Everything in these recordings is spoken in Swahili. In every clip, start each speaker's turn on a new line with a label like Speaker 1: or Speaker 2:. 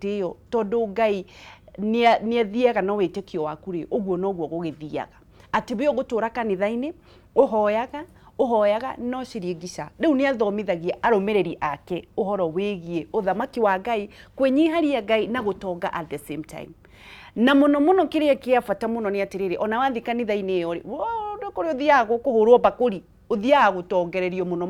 Speaker 1: tio tondu Ngai ni athiaga no witikio waku ri uguo noguo gugithiaga ati be ugutura kanitha-ini uhoyaga no ciringica riu ni athomithagia arumiriri ake uhoro wigie uthamaki wa Ngai kwinyiharia Ngai na gutonga at the same time na muno kiria kia bata muno ni atiriri ona wathi kanitha-ini iyo ri kuri uthiaga gukuhurwo bakuri uthiaga gutongererio muno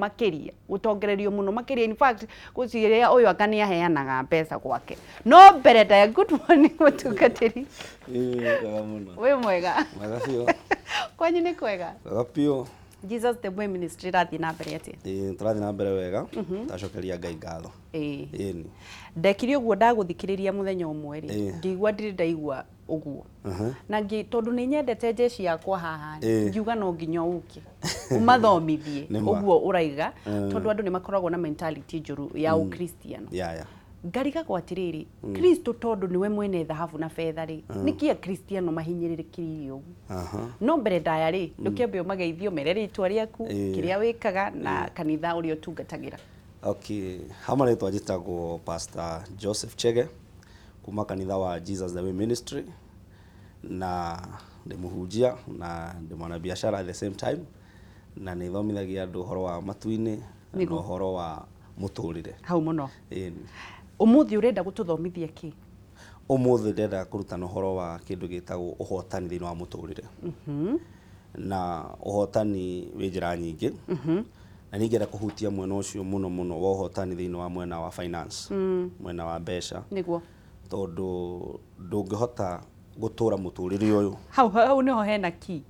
Speaker 1: makiria in fact guciria uyu akania heanaga pesa gwake no mbere da good morning mutungatiri
Speaker 2: wega muno
Speaker 1: we mwega
Speaker 2: pio
Speaker 1: kwanyu ni kwega
Speaker 2: wega pio
Speaker 1: Jesus the Boy Ministry rathi na mbere ati
Speaker 2: turathi na mbere wega tacokeria Ngai ngatho
Speaker 1: ni ndekire uguo ndaguthikiriria muthenya umwe ri ngigwa ndiri ndaigua uguo na ngi tondu ni nyendete jeshi yakwa haha ngiuga no nginya uke umathomithie uguo uraiga tondu andu ni makoragwo na mentality njuru ya ukristiano ngariga gwatiriri Kristo tondu niwe mwene thahabu na fedha ri nikia kristiano mahinyiririkirie ugu no mbere ndaya ri ndukiambe umageithio mereri itwa riaku kiria wikaga na kanitha urio tungatagira.
Speaker 2: Okay, hama retwa njitagwo Pastor Joseph Chege kuma kanitha wa Jesus the Way Ministry na ndi muhunjia na ndi mwana biashara at the same time na ni thomithagia andu horo wa matuini na horo wa muturire
Speaker 1: hau muno umuthi urenda gututhomithia ki
Speaker 2: umuthi ndenda kurutana horo wa kindu gitagwo uhotani thini wa muturire na uhotani wi njira nyingi na ningera kuhutia mwena ucio muno wa uhotani thini wa mwena wa finance mwena wa mbeca
Speaker 1: niguo
Speaker 2: tondu ndungihota gutura muturire uyu
Speaker 1: hau niho hena ki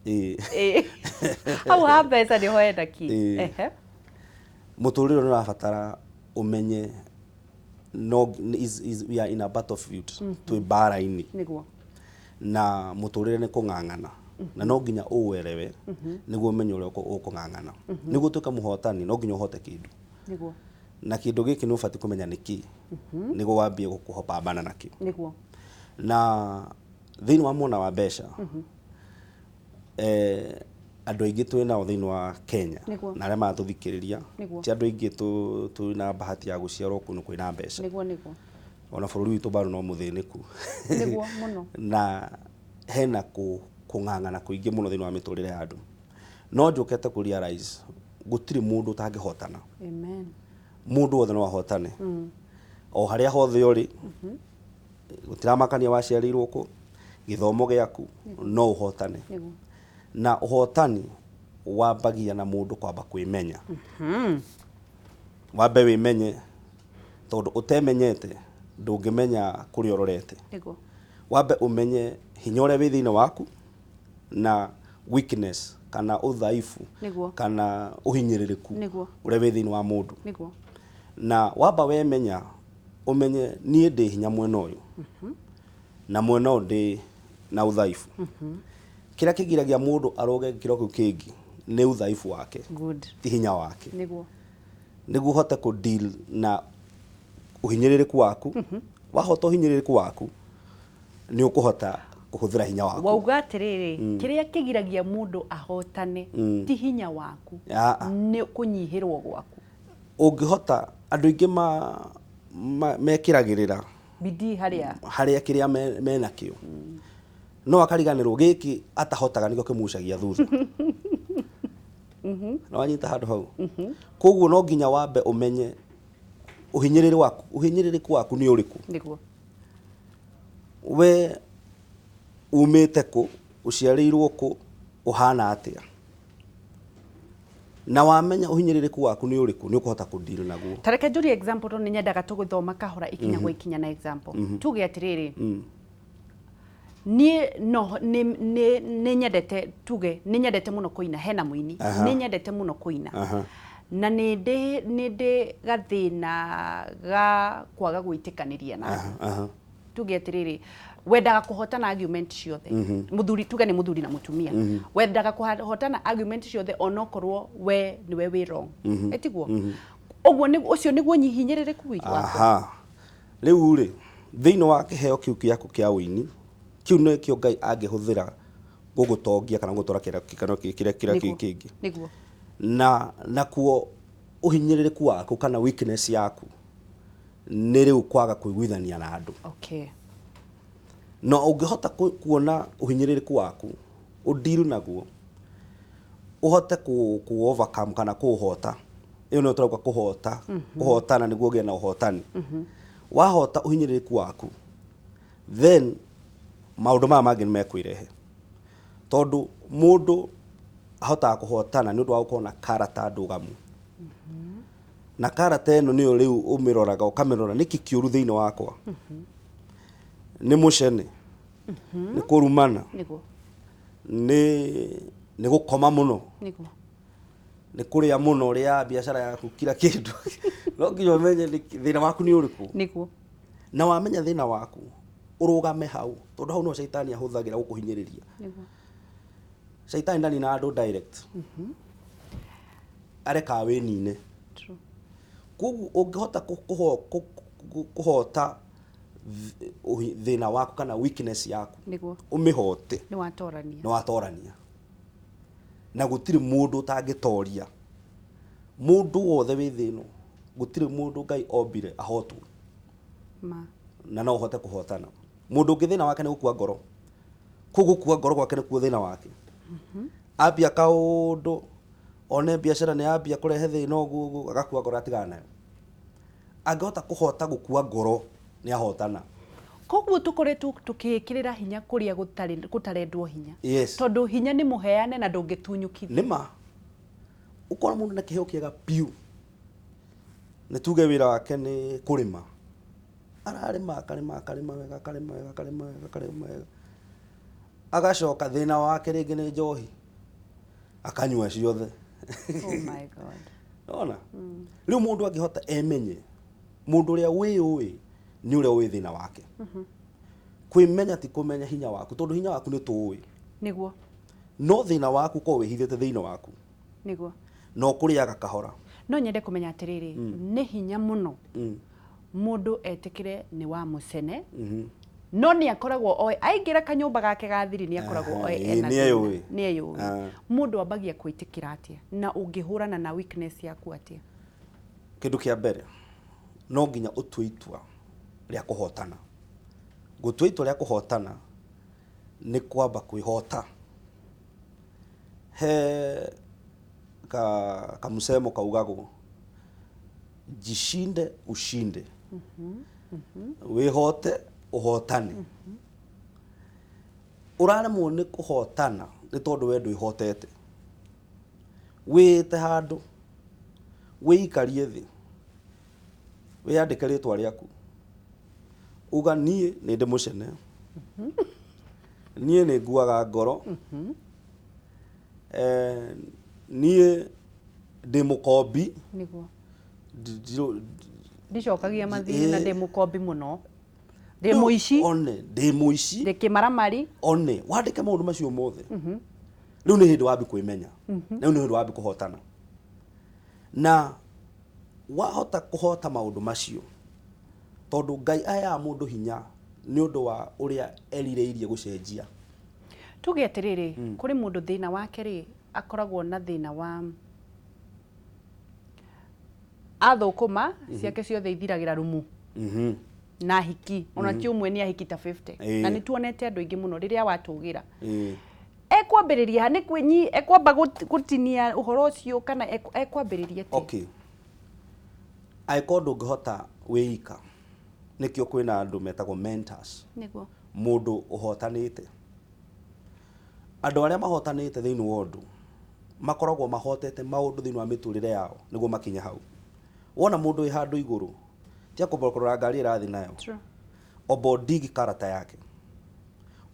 Speaker 1: hau ha mbeca niho hena ki
Speaker 2: muturire ni rabatara umenye no we are in a battlefield to bara-ini
Speaker 1: niguo
Speaker 2: na muturire ni kung'ang'ana na no nginya uwerewe niguo umenye uria ukung'ang'ana niguo tuka muhotani no nginya uhote kindu
Speaker 1: niguo
Speaker 2: na kindu giki ni ubati kumenya niki niguo wambie gukuhopambana nakio
Speaker 1: niguo
Speaker 2: na thini wa mwena wa mbeca andu aingi twina thini wa Kenya na aria matuthikiriria ti andu aingi twina bahati ya guciarwo kunu kwina mbeca
Speaker 1: niguo
Speaker 2: ona bururi witu bado no muthiniku
Speaker 1: niguo muno
Speaker 2: na hena kung'ang'ana kuingi muno thini wa miturire ya andu no njukete ku realize gutiri mundu utangihotana
Speaker 1: amen
Speaker 2: mundu wothe no ahotane o haria hothe uri gutiramakania waciarirwo ku githomo giaku no uhotane na uhotani wambagia na mundu kwamba kwimenya wambe wimenye tondu utemenyete ndungimenya kuri urorete wambe umenye hinya uria wi thini waku na weakness kana uthaifu kana uhinyiririku uria wi thini wa mundu na wamba wemenya umenye nie ndi hinya mwena uyu na mwena uyu ndi na uthaifu kira kigiragia mundu aroge gikiro kiu kingi ni uthaifu wake ti hinya wake niguo hote ku deal na uhinyiririku waku wahota uhinyiririku waku ni ukuhota kuhuthira hinya waku
Speaker 1: wauga atiriri kiria kigiragia mundu ahotane ti hinya waku ni kunyihirwo gwaku
Speaker 2: ungihota andu ingi mekiragirira
Speaker 1: bidii
Speaker 2: haria kiria mena kio no akariganirwo giki atahotaga nikio kimucagia thutha no anyita handu hau koguo no nginya wambe umenye uhinyiririku waku ni uriku
Speaker 1: niguo
Speaker 2: we umite ku uciarirwo ku uhana atia na wamenya uhinyiririku waku ni uriku ni ukuhota ku deal naguo
Speaker 1: tareke njuri example to ni nyendaga tuguthoma kahora ikinya gwa ikinya na example tuge atiriri ni nyendete tuge ni nyendete muno kuina hena muini ni nyendete muno kuina na ni ndi gathina ga kwaga gwitikaniria na tuge atiriri wendaga kuhotana argument ciothe muthuri tuge ni muthuri na mutumia wendaga kuhotana argument ciothe onokorwo we niwe wi wrong etiguo oguo ni ucio niguo nyihinyiririku wiki wako
Speaker 2: riu ri thini wa kiheo kiu kiaku kia wini kiu no kio Ngai angihuthira gugutongia kana gutora kiria kingi
Speaker 1: niguo
Speaker 2: na kuo uhinyiririku waku kana weakness yaku nä rä u kwaga kwiguithania na andå.
Speaker 1: Okay.
Speaker 2: No ũngĩhota kuona ũhinyĩrĩrĩku waku ũdiru naguo ũhote ku overcome kana kũhota, ĩyo nĩyo tũrauga kũhota, kũhotana nĩguo ũgĩe na ũhotani. Wahota ũhinyĩrĩrĩku waku, then maũndũ maya mangĩ nĩ mekwĩrehe, tondũ mũndũ ahotaga kũhotana nĩ ũndũ wa gũkorwo na character ndũgamu. Na character ĩno nĩyo rĩu ũmĩroraga ũkamĩrora nĩkĩ kĩũru thĩinĩ wakwa, nĩ mũcene, nĩ kũrumana, nĩ gũkoma mũno, nĩ kũrĩa mũno rĩa biacara yaku kila kĩndũ. No nginya ũmenye thĩna waku nĩ ũrĩkũ, na wamenya thĩna waku ũrũgame hau, tondũ hau no shaitani ahũthagĩra gũkũhinyĩrĩria. Shaitani ndanina andũ direct, areka wĩnine. Koguo ũngĩhota kũhota thĩna waku kana weakness yaku, ũmĩhote, nĩ watorania, na gũtirĩ mũndũ ũtangĩtoria. Mũndũ wothe wĩ thĩ ĩno, gũtirĩ mũndũ Ngai ombire ahotwo, na no ũhote kũhotana. Mũndũ ũngĩ thĩna wake nĩ gũkua ngoro, koguo gũkua ngoro gwake nĩkuo thĩna wake. Ambia kaũndũ, one biacara nĩ ambia kũrehe thĩna ũguo, agakua ngoro atigana nayo. Angĩhota kũhota gũkua ngoro nĩ ahotana.
Speaker 1: Koguo tũkoretwo tũkĩkĩrĩra hinya kũrĩa gũtarendwo hinya.
Speaker 2: Yes.
Speaker 1: Tondũ hinya nĩ mũheane na ndũngĩtunyũkithio.
Speaker 2: Nĩma. Ũkora mũndũ na kĩheo kĩega biũ, nĩ tuge wĩra wake nĩ kũrĩma, ararĩma akarĩma wega, agacoka thĩna wake rĩngĩ nĩ njohi, akanyua ciothe.
Speaker 1: Oh my God.
Speaker 2: Ona rĩu mũndũ angĩhota emenye, mũndũ ũrĩa wĩũĩ nĩ ũrĩa ũĩ thĩna wake. Kwĩmenya ti kũmenya hinya waku, tondũ hinya waku nĩ tũũĩ.
Speaker 1: Nĩguo.
Speaker 2: No thĩna waku ko wĩhithĩte thĩinĩ waku.
Speaker 1: Nĩguo.
Speaker 2: No kũrĩaga kahora.
Speaker 1: No nyende kũmenya atĩrĩrĩ, nĩ hinya mũno mũndũ etĩkĩre nĩ wa mũcene, no nĩ akoragwo oĩ, aingĩra kanyũmba gake ga thiri nĩ akoragwo oĩ ena thĩna, nĩ eyũĩ. Mũndũ ambagia kwĩtĩkĩra atĩa na ũngĩhũrana na weakness yaku atĩa?
Speaker 2: Kĩndũ kĩa mbere, no nginya ũtue itua rĩa kũhotana. Gũtua itua rĩa kũhotana nĩ kwamba kwĩhota. He kamsemo kaugagwo, jishinde ushinde. Wĩhote ũhotane. Ũraremwo nĩ kũhotana nĩ tondũ we ndwĩhotete. Wĩte handũ, wĩikarie thĩ, wĩandĩke rĩtwa rĩaku, uga niĩ nĩ ndĩ mũcene, niĩ nĩ nguaga ngoro, niĩ ndĩ mũkombi,
Speaker 1: ndicokagia mathirĩ na ndĩ mũkombi mũno, ndĩ mũici,
Speaker 2: ndĩ mũici,
Speaker 1: ndĩ kĩmaramari,
Speaker 2: wandĩke maũndũ macio mothe. Rĩu nĩ hĩndĩ wambi kwĩmenya, rĩu nĩ hĩndĩ wambi kũhotana. Na wahota kũhota maũndũ macio, tondũ Ngai aheaga mũndũ hinya nĩ ũndũ wa ũrĩa erirĩirie gũcenjia.
Speaker 1: Tuge atĩrĩrĩ, kũrĩ mũndũ thĩna wake rĩ, akoragwo na thĩna wa athũkũma ciake ciothe ithiragĩra rumu na hiki, ona ti ũmwe nĩ ahiki ta 50, na nĩ tuonete andũ aingĩ mũno rĩrĩa watũgĩra. Ekwambĩrĩria nĩ kwĩnyi, ekwamba gũtinia ũhoro ũcio kana ekwambĩrĩria atĩa?
Speaker 2: Okay. Angĩkorwo ndũngĩhota wĩika, nĩkĩo kwĩna andũ metagwo mentors.
Speaker 1: Nĩguo.
Speaker 2: Mũndũ ũhotanĩte. Andũ arĩa mahotanĩte thĩinĩ wa ũndũ makoragwo mahotete maũndũ thĩinĩ wa mĩtũrĩre yao nĩguo makinye hau. Wona mũndũ wĩ handũ igũrũ, tia kũrora ngari ĩrathiĩ nayo.
Speaker 1: True.
Speaker 2: Obo digi karata yake.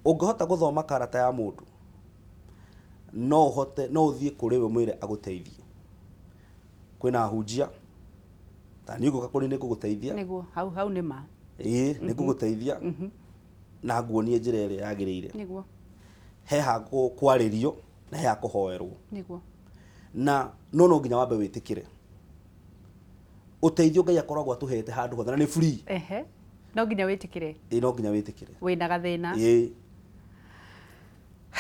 Speaker 2: Ũngĩhota gũthoma karata ya mũndũ, no ũthiĩ kũrĩ we mwĩre agũteithie. Kwĩna hunjia, ta nĩ ũgũka kũrĩ nĩ ngũgũteithia.
Speaker 1: Nĩguo, hau nĩ ma.
Speaker 2: Nĩ ngũgũteithia na nguonie njĩra ĩrĩa yagĩrĩire.
Speaker 1: Nĩguo.
Speaker 2: He ha kwarĩrio na he ha kũhoerwo.
Speaker 1: Nĩguo.
Speaker 2: Na no nginya wambe wĩtĩkĩre. Ũteithio Ngai akoragwo atũhete handũ hothe na nĩ free.
Speaker 1: No nginya wĩtĩkĩre.
Speaker 2: No nginya wĩtĩkĩre.
Speaker 1: Wĩna gathĩna.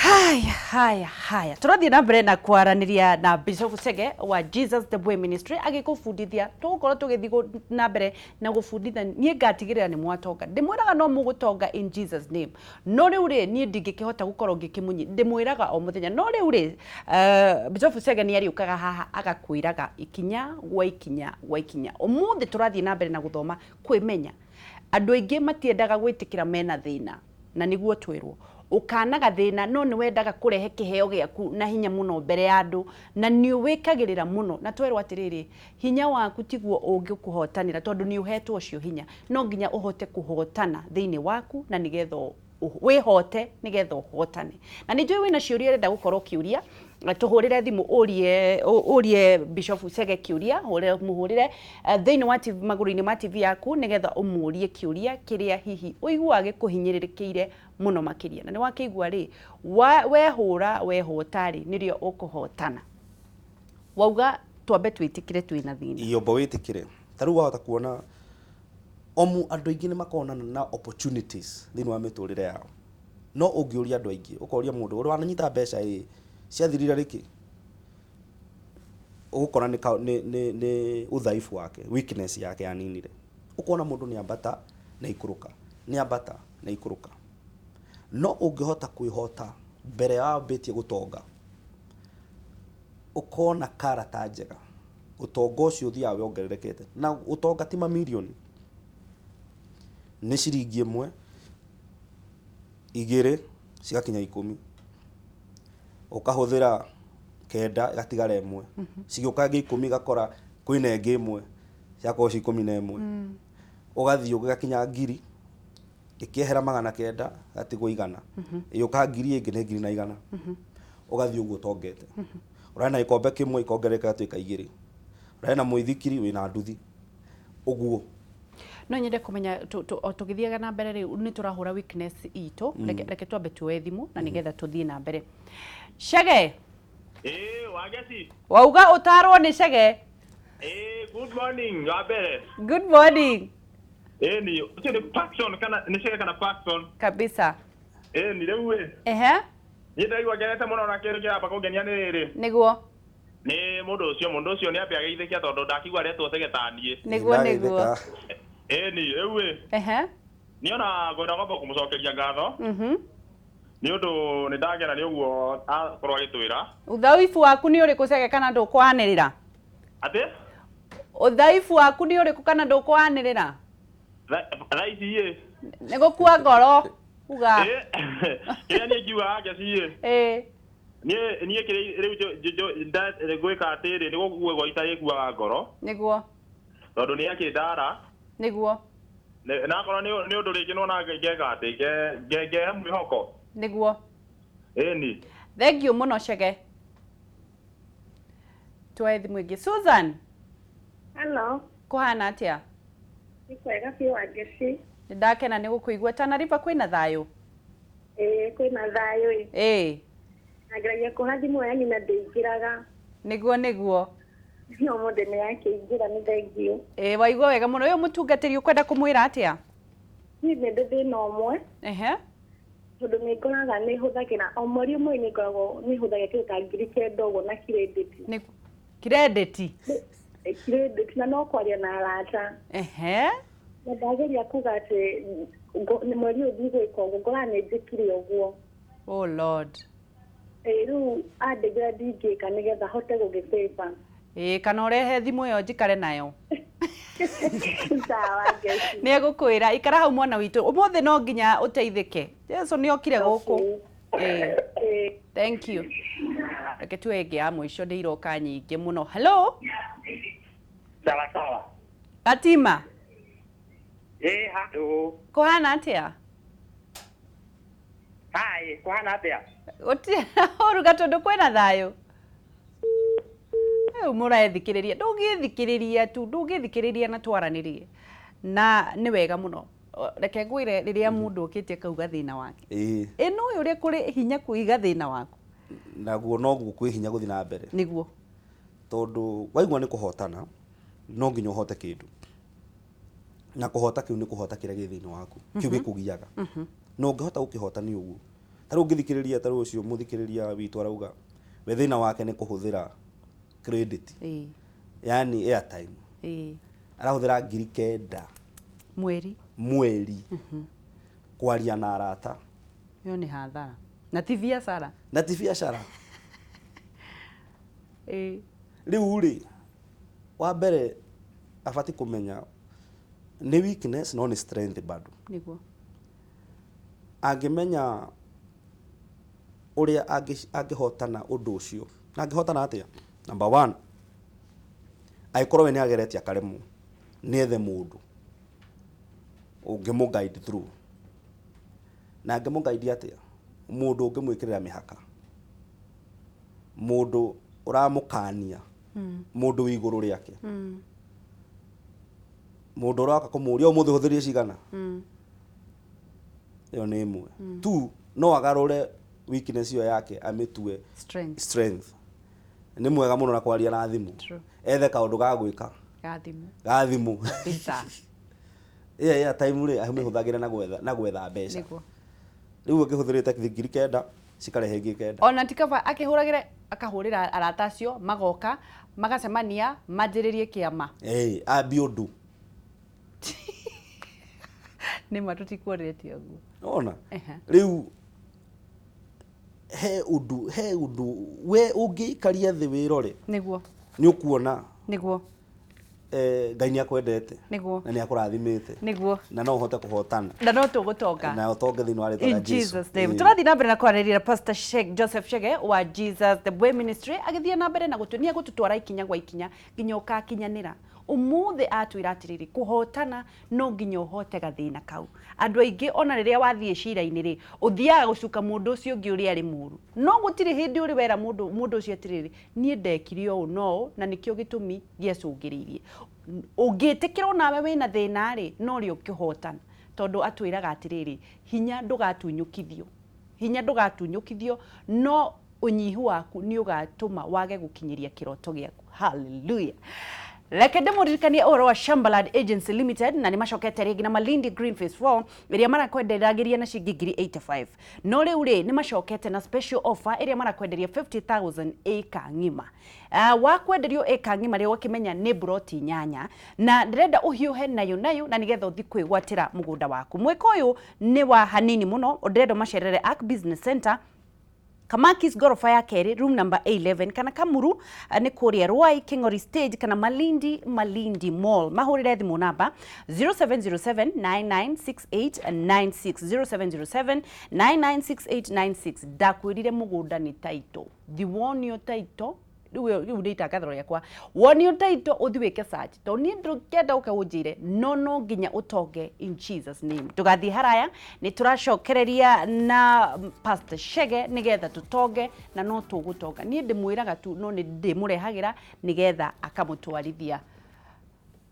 Speaker 1: haya turathie na mbere na kwaraniria na Bishop Chege wa Jesus the Way Ministry agikubundithia tugukorwo tugithi na mbere na gubunditha nie ngatigirira ni mwatonga ndimwiraga no mugutonga in Jesus name no riu ri nie ndingikihota gukorwo ngikimunyi ndimwiraga o muthenya no riu ri Bishop Chege ni ariukaga haha agakwiraga ikinya gwa ikinya umuthi turathie na mbere na guthoma kwimenya andu aingi matiendaga gwitikira mena thina na niguo twirwo ukanaga thina no ni wendaga kurehe kiheo giaku na hinya muno mbere ya andu na ni wikagirira muno na twerwo atiriri hinya waku tiguo ungikuhotanira tondu ni uhetwo cio hinya no nginya uhote kuhotana thiini waku na nigetho wihote nigetho uhotane na ni njui wina ciuria renda gukorwo kiuria tuhurire thimu urie Bishop Chege kiuria muhurire thiini wa TV maguru-ini ma TV yaku nigetha umurie kiuria kiria hihi uigua gikuhinyiririkiire muno makiria na ni wakigua ri wehura wehotari nirio ukuhotana wauga twambe twitikire twina thina
Speaker 2: iyombo witikire taru wahota kuona omu andu aingi ni makonana na opportunities thiini wa miturire yao no ungiuria andu aingi ukoria mundu uri wananyita mbeca ciathirira riki ugukora ni uthaifu wake weakness yake yaninire ukona mundu ni ambata na ikuruka ni ambata na ikuruka no ungihota kwihota mbere ya betie gutonga ukona karata njega utonga ucio thia wongererekete na utonga ti mamilioni ni ciringi 1 2 cigakinya 10 ukahuthira 9 igatigara 1 cigioka 10 gakora kwina ingi 1 ciakorwo ci 11 ugathii ugakinya 1000 ikiehera 900 gatigwo 100 iyuka 1000 ingi ni 2100 ugathii uguo tongete urana ikombe kimwe ikongereka tuika 2 urana muithikiri wina nduthi uguo
Speaker 1: no nyende kumenya tugithiaga na mbere riu ni turahura weakness itu reke twambe tuwe thimu na nigetha tuthie na mbere Chege
Speaker 3: wagesi
Speaker 1: wauga utarwo ni Chege
Speaker 3: good morning wabere
Speaker 1: good morning
Speaker 3: ni ucio ni Paxson kana ni Chege kana Paxson
Speaker 1: kabisa
Speaker 3: ni rewe ni ndaigua ngenete muno na kiru kia bako ngenia ni riri
Speaker 1: niguo
Speaker 3: ni mundu ucio ni ambia geithikia tondu ndakigwa retwo Segetanie
Speaker 1: niguo
Speaker 3: ni ewe ni ona gwenda kwamba kumucokeria ngatho ni undu ni ndagera ni uguo akorwo agitwira
Speaker 1: uthaifu waku ni uriku Chege kana ndukwanirira
Speaker 3: ati
Speaker 1: uthaifu waku ni uriku kana ndukwanirira
Speaker 3: raisi ye
Speaker 1: nigukua ngoro uga
Speaker 3: kiria ni ngiuga ngeci nie kiri riu nda gwika atiri ni gukuo itari kuaga ngoro
Speaker 1: niguo
Speaker 3: tondu ni akindara
Speaker 1: niguo
Speaker 3: na korwo ni undu ringi no na ngega ati nge mwihoko
Speaker 1: niguo
Speaker 3: ni
Speaker 1: thank you muno Chege twaethi mwingi Susan
Speaker 4: hello
Speaker 1: kuhana atia
Speaker 4: ikwega pia wageci
Speaker 1: ndakena ni gukuigua Tana River kwina thayo
Speaker 4: kwina thayo nageragia kuhathimu yani na ndeingiraga
Speaker 1: niguo
Speaker 4: no mundu ni yakiingira ni thank you
Speaker 1: waigua wega muno uyu mutungatiri ukwenda kumwira atia
Speaker 4: ni ndi thina umwe tondu ni ngoraga ni huthagira o mweri umwe ni ngoragwo ni huthagira kindu ta 9,000 uguo na credit na no kwaria na arata na ndageria kuga ati ni mweri uyu gwika uguo ngora ni njikire uguo
Speaker 1: oh lord
Speaker 4: riu andegira ndingika nigetha hote gugiceiva
Speaker 1: kana urehe thimu iyo njikare nayo
Speaker 4: sawa ngeci
Speaker 1: ni egukwira ikara hau mwana witu umuthi no nginya uteithike Jesu ni okire guku thank you reke tuenge ya mwisho ndiroka nyingi muno hello
Speaker 3: sawa
Speaker 1: Fatima
Speaker 3: hello
Speaker 1: kuhana atia
Speaker 3: hi kuhana atia
Speaker 1: uruga tondu kwina thayo muraethikiriria ndungithikiriria tu ndungithikiriria na twaranirie na ni wega muno reke ngwire riria mundu ukitie kauga thina wake no uri kuri hinya kuiga thina waku
Speaker 2: naguo no gukwi hinya guthi na mbere
Speaker 1: niguo
Speaker 2: tondu waigua ni kuhotana no nginya uhote kindu na kuhota kiu ni kuhota kiria githini waku kiu gikugiaga no ngihota ukihota ni uguo taru ngithikiriria taru ucio muthikiriria witu arauga we thina wake ni kuhuthira credit yani airtime arahuthira 9,000 mweri kwaria na arata
Speaker 1: yo ni hathara na ti biashara
Speaker 2: riu ri wa mbere afati kumenya ni weakness no ni strength bado
Speaker 1: niguo
Speaker 2: angimenya uria angihotana undu ucio na angihotana atia number 1 aikorwo we ni ageretia karemu ni ethe mundu ungimu guide through na ngimu guide atia mundu ungimwikirira mihaka mundu uramukania mundu wi iguru riake mundu uraka kumuria umuthi huthirie cigana iyo ni imwe tu no agarure weakness iyo yake amitue strength ni mwega muno na kwaria na thimu ethe kaundu ga gwika gathimu time ri ahumihuthagira na gwetha mbeca riu akihuthirite 9,000 cikarehe 9,000
Speaker 1: ona tikaba akihuragire akahurira arata acio magoka magacemania manjiririe kiama
Speaker 2: ambi undu
Speaker 1: ni matutikuoretie uguo
Speaker 2: ona riu he undu we ungikaria thi wirore
Speaker 1: niguo
Speaker 2: ni ukuona
Speaker 1: niguo
Speaker 2: Ngai ni akwendete
Speaker 1: niguo
Speaker 2: na ni akurathimite
Speaker 1: niguo
Speaker 2: na no uhote kuhotana
Speaker 1: na no tugutonga
Speaker 2: na utonge thini wa ritwa
Speaker 1: in Jesus name turathi na mbere na kwarĩrĩra Pastor Joseph Chege wa Jesus the Way Ministry agithia na mbere na gutunia gututwara ikinya gwa ikinya nginya ukakinyanira umuthi atwira atiriri kuhotana no nginya uhote gathina kau andu aingi ona riria wathie cira-ini ri uthiaga gucuka mundu ucio ungi uri ari muru no gutiri hindi uri wera mundu ucio atiriri nie ndekiri o no na nikio gitumi giacungiririe ungitikira nawe wina thina ri no ri ukihotana tondu atwiraga atiriri hinya ndugatunyukithio no unyihu waku ni ugatuma wage gukinyiria kiroto giaku hallelujah Leke ndimuririkanie uhoro wa Shambalad Agency Limited na ni macokete ringi na Malindi Green Phase 4 iria marakwenderia na ciringi 85 no riu ri ni macokete na special offer iria marakwenderia 50,000 eka ngima wa kwenderio eka ngima ri wakimenya ni broti nyanya na ndirenda uhiuhe nayo na nigetha uthi kwigwatira mugunda waku mweko uyu ni wa hanini muno ndirenda macerere Arc Business Center Kamakis gorofa ya keri room number 11 kana Kamuru ni kuria Ruai Kingori Stage kana Malindi Mall mahurire thimu namba 0707996896 0707996896 ndakwirire mugunda ni taito thiwonio taito riu ndita gathoro yakwa wonio taito uthi wike search to ni ndukenda ukaunjire no nginya utonge in Jesus name tugathi haraya ni turacokereria na Pastor Chege nigetha tutonge na no tugutonga ni ndimwiraga tu no ni ndimurehagira nigetha akamutwarithia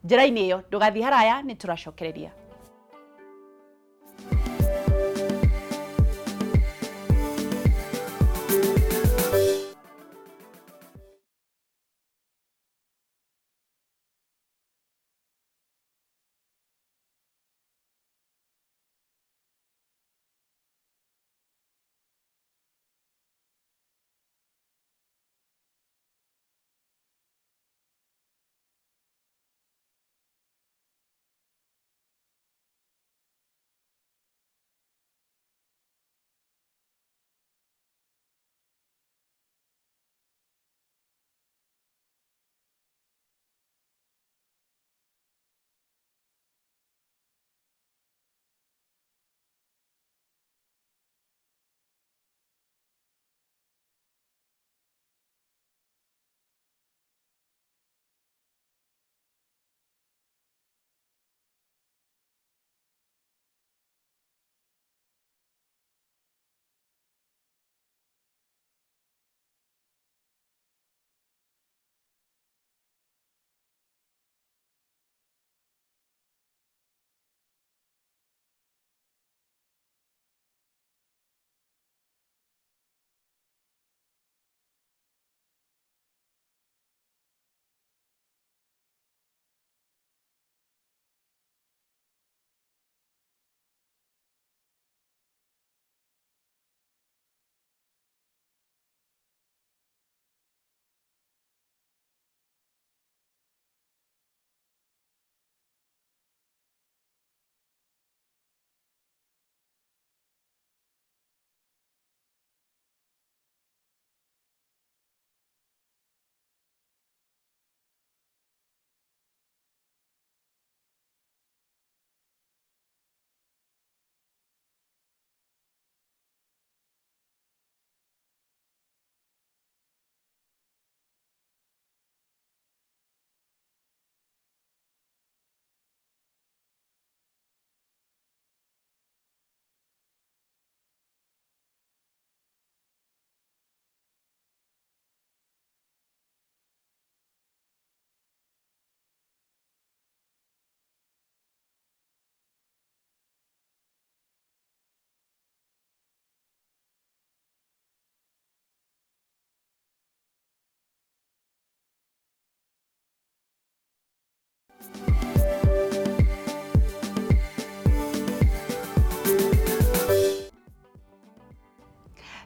Speaker 1: njira-ini iyo tugathi haraya ni turacokereria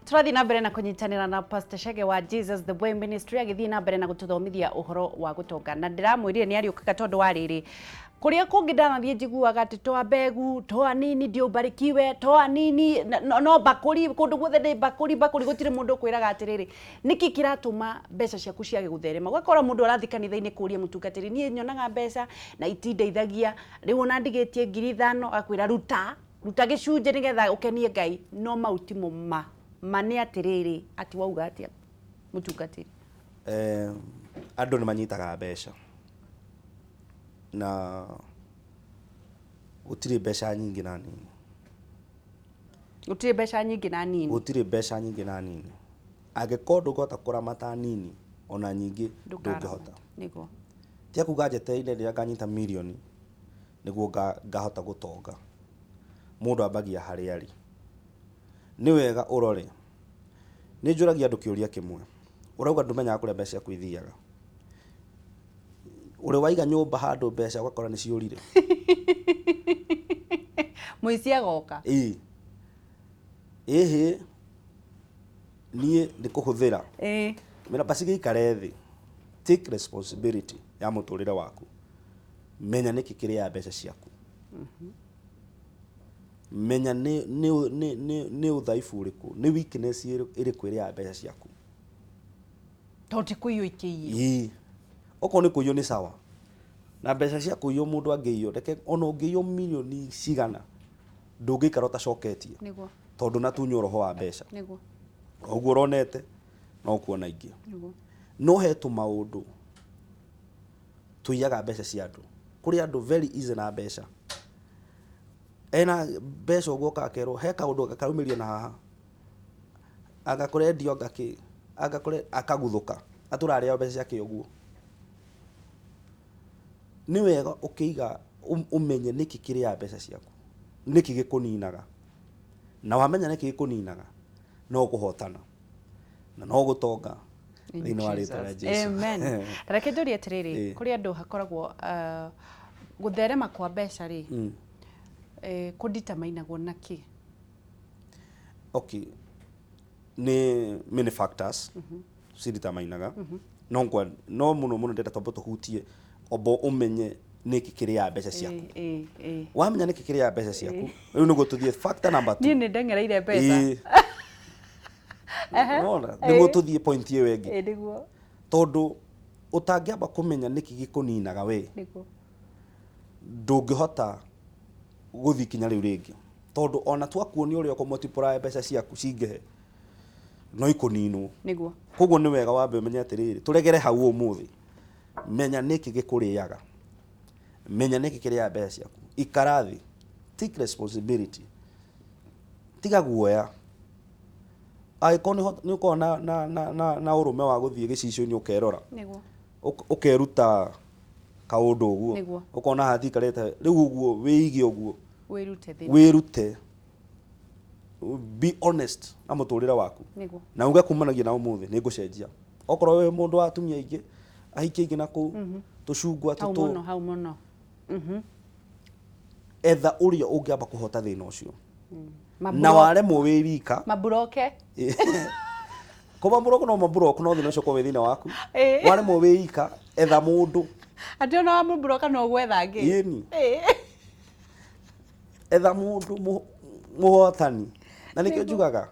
Speaker 1: turathi na mbere na kunyitanira na Pastor Shege wa Jesus the Boy Ministry agithii na mbere na gututhomithia uhoro wa gutonga na ndiramwirire ni ariukaga tondu wa riri kuria kungi ndanathie njiguaga ati toa mbegu toa nini ndio ubarikiwe toa nini no bakuri kundu guothe ni bakuri gutire mundu kwiraga atiriri niki kiratuma mbeca ciaku ciage gutherema gwakora mundu arathi kanitha-ini kuria mutungatiri ni nyonaga mbeca na itindeithagia riu ona ndigitie 5,000 akwira ruta gicunje nigetha ukenie Ngai no mautimo mane atiriri ati wauga atia mutungatiri
Speaker 2: andu ni manyitaga mbeca na utire mbeca nyingi na nini
Speaker 1: utire mbeca nyingi na nini
Speaker 2: utire mbeca nyingi na nini angikorwo ndungihota kuramata nini ona nyingi ndungihota
Speaker 1: niguo
Speaker 2: tia kuga njetereire riria nganyita milioni niguo ngahota gutonga mundu ambagia haria ari ni wega urore ni njuragia andu kiuria kimwe urauga ndumenyaga kuria mbeca ciaku ithiaga uri waiga nyumba handu mbeca ugakora ni ciurire
Speaker 1: muici agoka
Speaker 2: nie ndi kuhuthira mena basi gikare thi take responsibility ya muturire waku menya niki kiria mbeca ciaku menya ni uthaifu uriku ni weakness iriku iria mbeca ciaku
Speaker 1: toti kuiyo ikiiyo
Speaker 2: oko ni kuiyo ni sawa na mbeca cia kuiyo mundu angiiyo reke ona ungiiyo milioni cigana ndungikara utacoketie
Speaker 1: niguo
Speaker 2: tondu na tunyo roho wa mbeca
Speaker 1: niguo
Speaker 2: oguo ronete no kuona ingi
Speaker 1: niguo
Speaker 2: no hetu maundu tuiyaga mbeca cia andu kuri andu very easy na mbeca ena mbeca uguo kakero he kaundu gakarumiria na haha agakurendio ngaki agakore akaguthuka aturaria mbeca ciake uguo ni wega ukiiga umenye niki kiria mbeca ciaku niki gikuninaga na wamenya niki gikuninaga no kuhotana na no gutonga thini wa ritwa ria Jesu
Speaker 1: amen reke njuri atiriri kuri andu hakoragwo gutherema kwa mbeca ri kuditamainagwo naki
Speaker 2: okay ni many factors ciritamainaga no muno ndeta tombo tuhutie obo umenye niki kiria mbeca ciaku wamenya niki kiria mbeca ciaku riu niguo tuthie factor number 2
Speaker 1: ni ndengereire mbeca
Speaker 2: niguo tuthie point iyo wengi
Speaker 1: niguo
Speaker 2: tondu utangiamba kumenya niki gikuninaga we
Speaker 1: niguo
Speaker 2: ndungihota guthi kinya riu ringi tondu ona twakuonia uria ukumultiply mbeca ciaku cingehe no ikuninwo
Speaker 1: niguo
Speaker 2: koguo ni wega wambe umenye atiriri turegere hau umuthi menya niki gikuriaga menya niki kiria mbeca ciaku ikarathi take responsibility tiga guoya aikoni ni ukona na urume wa guthie gicicio-ini ukerora
Speaker 1: niguo
Speaker 2: ukeruta kaundu uguo ukona hathi karete riu uguo wiige uguo wirute be honest na muturire waku na uga kumanagia na umuthi ni ngucenjia okorwo we mundu wa atumia ingi ahikie ingi naku tucungwa tutu
Speaker 1: hau muno
Speaker 2: etha uria ungiamba kuhota thina ucio na waremwo wi wika
Speaker 1: maburoke
Speaker 2: kuba buroko no maburoko no thina ucio kwa thina waku waremwo wi wika etha mundu
Speaker 1: ati ona wa maburoka no gwetha ngi
Speaker 2: yeni etha mundu muhotani na nikio njugaga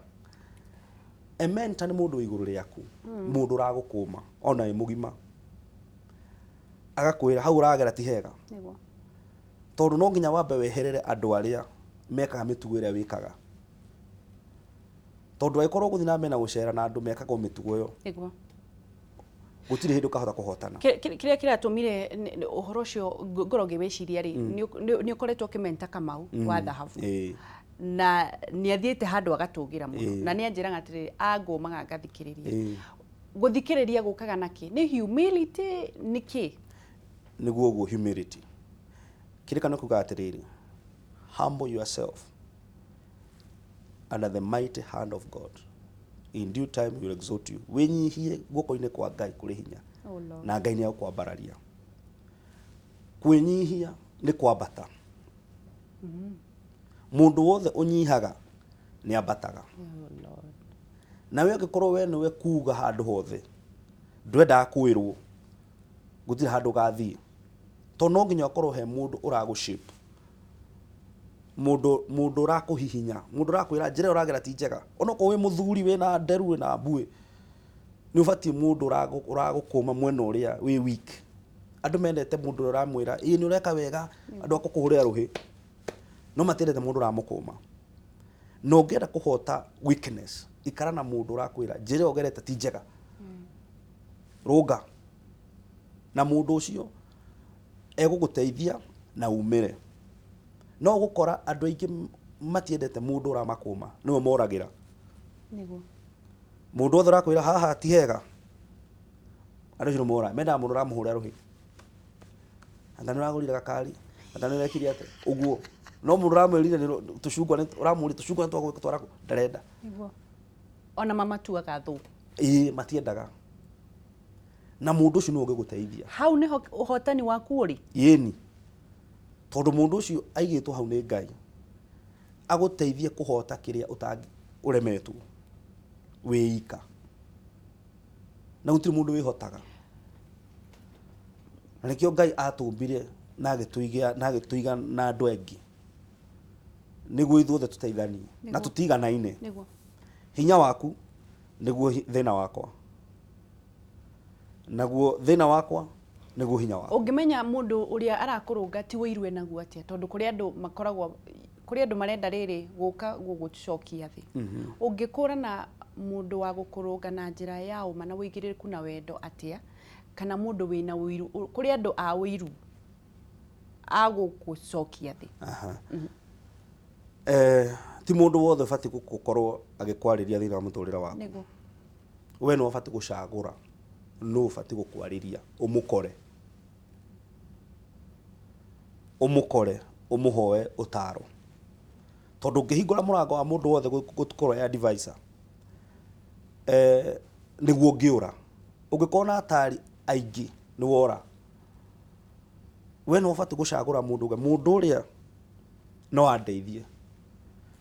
Speaker 2: ementa ni mundu iguru riaku mundu ragukuma ona imugima agakwira hau uragera ti hega
Speaker 1: niguo
Speaker 2: tondu no nginya wambe weherere andu aria mekaga mitugo iria wikaga tondu aikorwo guthi na mena gucera na andu mekaga mitugo yo
Speaker 1: niguo
Speaker 2: gutire hindu kahota kuhotana
Speaker 1: kiria kiratumire uhoro ucio ngoro ngĩwĩciria ri ni ukoretwo kimenta Kamau wa thahabu na ni athiete handu agatũgira muno na ni anjiraga atiri angumaga ngathikiriria guthikiriria gukaga naki ni humility niki
Speaker 2: niguo guo humility kirikana kuga atiriri humble yourself under the mighty hand of God in due time he will exalt you winyihie guoko-ini kwa Ngai kuri hinya na Ngai ni akwambararia kwinyihia ni kwambata mundu wothe unyihaga ni ambataga na we ngikorwo we niwe kuga handu hothe ndwenda kwirwo gutire handu gathie to no nginya ukorwo he mundu uragu shape mundu urakuhihinya mundu urakwira njira uragera ti njega onoko wi muthuri we na nderu we na mbue ni ubati mundu uragukuma mwena uria wi weak andu mendete mundu uramwira ni ureka wega andu akukuhuria ruhi no matendete mundu uramukuma no ngenda kuhota weakness ikara na mundu urakwira njira ugerete ti njega ruga na mundu ucio eguguteithia na umire no gukora andu aingi matiendete mundu uramakuma niwe moragira
Speaker 1: niguo
Speaker 2: mundu othe urakwira haha ti hega andu acio mora menda mundu uramuhuria ruhi anga nuragurire gakari anga nurekire ate uguo no mundu uramwirire tucungwa uramuri tucungwa twagwitwara ndarenda
Speaker 1: niguo ona mama tu agathu
Speaker 2: matiendaga na mundu ucio no ngiguteithia
Speaker 1: hau niho uhotani waku uri
Speaker 2: yeni tondu mundu ucio aigitwo hau ni Ngai aguteithie kuhota kiria utangi uremetwo wiika na gutiri mundu wihotaga na nikio Ngai atumbire na agituiga na andu engi niguo ithuothe tuteithanie na tutiganaine
Speaker 1: niguo
Speaker 2: hinya waku niguo thina wakwa naguo thina wakwa niguo hinya wakwa
Speaker 1: ungimenya mundu uria arakurunga ti wirwe naguo atia tondu kuri andu makoragwo kuri andu marenda riri guka gugucokia thi ungikurana mundu wa gukurunga na njira ya uma na wigiririku na wendo atia kana mundu wina wiru kuri andu a wiru agugucokia thi
Speaker 2: ti mundu wothe fati gukorwo agikwariria thina wa muturira waku
Speaker 1: niguo
Speaker 2: we no fati gucagura no fati gukwariria umukore umuhoe utaro tondu ngihingura murango wa mundu wothe gutukorwo ya advisor niguo ngiura ungikona atari aingi ni wora we no fati gucagura mundu uria no andeithie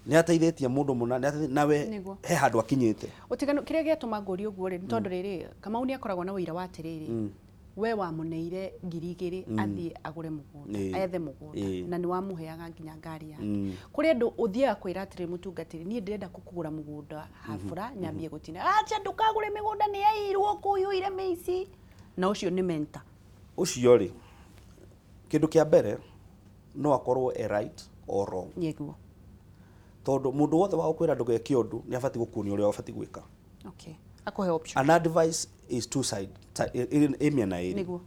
Speaker 2: ni ateithĩtie mundu muna nawe he handu akinyite
Speaker 1: utiganu kiria giatuma nguri uguo ri tondu riri Kamau ni akoragwo na wira wa tiriri we wa muneire 2,000 athie agure mugunda ethe mugunda na ni wa muheaga nginya ngari yake kuri andu uthiaga kwira atiri mutungatiri ni ndirenda kukugura mugunda hafura nyambie gutina acha ndukagure migunda ni yairwo kuyuire meici na ucio ni mentor
Speaker 2: ucio ri kindu kia mbere no akorwo right or wrong
Speaker 1: yeguo
Speaker 2: tondu mundu wothe wa ukwira ndugeke undu ni abati gukunia uria abati gwika
Speaker 1: okay akuhe option
Speaker 2: an advice is two side emia na eri
Speaker 1: niguo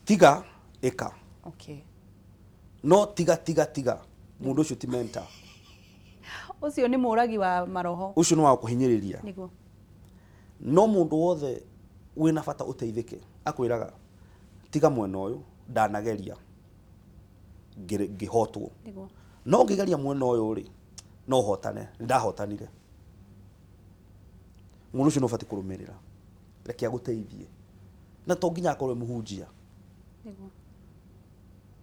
Speaker 2: tiga eka
Speaker 1: okay
Speaker 2: no tiga mundu ucio ti mentor
Speaker 1: ucio ni muragi wa maroho
Speaker 2: ucio no wa kuhinyiriria
Speaker 1: niguo
Speaker 2: no mundu wothe wina bata uteithike akwiraga tiga mwena uyu ndanageria ngihotwo
Speaker 1: niguo
Speaker 2: no ngigeria mwena uyu ri no hotane ndahotanire mundu ucio no bati kurumirira reke aguteithie na to nginya akorwe muhunjia
Speaker 1: niguo